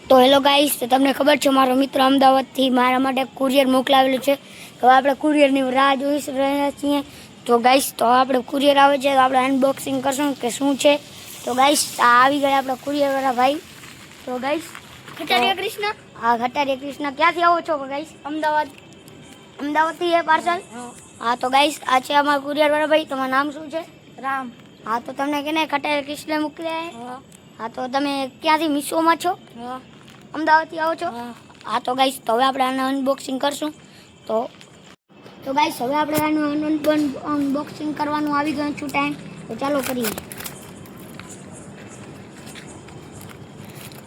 તો hello guys, તો તમને ખબર છે મારો મિત્ર અમદાવાદથી મારા માટે કુરિયર મોકલાવેલું છે. તો આપણે કુરિયરની રાહ જોઈ રહ્યા છીએ. તો ગાઈસ, તો આપણે કુરિયર આવે છે તો આપણે અનબોક્સિંગ કરશું કે શું છે. તો ગાઈસ, આ આવી ગયા આપણા કુરિયરવાળા ભાઈ. તો ગાઈસ, ખટારિયા કૃષ્ણ. હા, ખટારિયા કૃષ્ણ. ક્યાંથી આવો છો ગાઈસ? અમદાવાદથી એ પાર્સલ. હા, તો ગાઈસ, આ છે અમારા કુરિયરવાળા ભાઈ. તમારું નામ શું છે? રામ. હા, તો તમને કેને ખટારિયા કૃષ્ણ મોકલ્યા? હા, તો તમે ક્યાંથી મિશોમાં છો? હા. અમદાવાદથી આવો છો? હા, તો ગાઈસ, તો હવે આપણે આનું અનબોક્સિંગ કરશું. તો ગાઈસ, હવે આપણે આનું અનબોક્સિંગ કરવાનું આવી ગયું છું ટાઈમ. તો ચાલો કરીએ.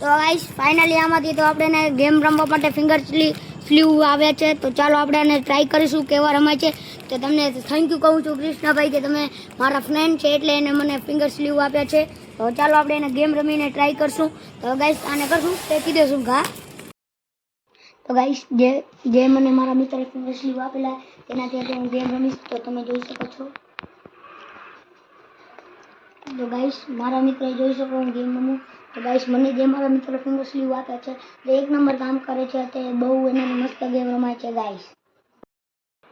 તો ગાઈસ, ફાઇનલી આમાંથી તો આપણે ગેમ રમવા માટે ફિંગર સ્લીવ આવે છે. તો ચાલો આપણે આને ટ્રાય કરીશું કેવા રમાય છે. તો તમને થેન્ક યુ કહું છું કૃષ્ણભાઈ કે તમે મારા ફ્રેન્ડ છે એટલે એને મને ફિંગર સ્લીવ આપ્યા છે. તો ચાલો આપણે એને ગેમ રમીને ટ્રાય કરશું. તો ગાઈસ, આને કરશું તે કીધે શું ઘા. તો ગાઈસ, જે મને મારા મિત્રે ફિંગર સ્લીવ આપેલા તેનાથી આજે હું ગેમ રમીશ. તો તમે જોઈ શકો છો. તો ગાઈસ, મારા મિત્ર જોઈ શકો હું ગેમ રમું. તો ગાઈસ, મને જે મારા મિત્ર ફિંગર સ્લીવ આપ્યા છે તે એક નંબર કામ કરે છે. તે બહુ એને મસ્ત ગેમ રમાય છે ગાઈસ.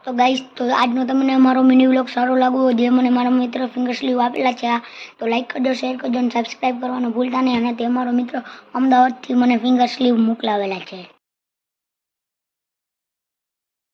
તો ગાઈસ, તો આજનો તમને અમારો મિની વ્લોગ સારો લાગ્યો. જે મને મારા મિત્ર ફિંગર સ્લીવ આપેલા છે તો લાઈક કરજો, શેર કરજો અને સબસ્ક્રાઈબ કરવાનું ભૂલતા નહીં. અને તે મારો મિત્ર અમદાવાદથી મને ફિંગર સ્લીવ મોકલાવેલા છે.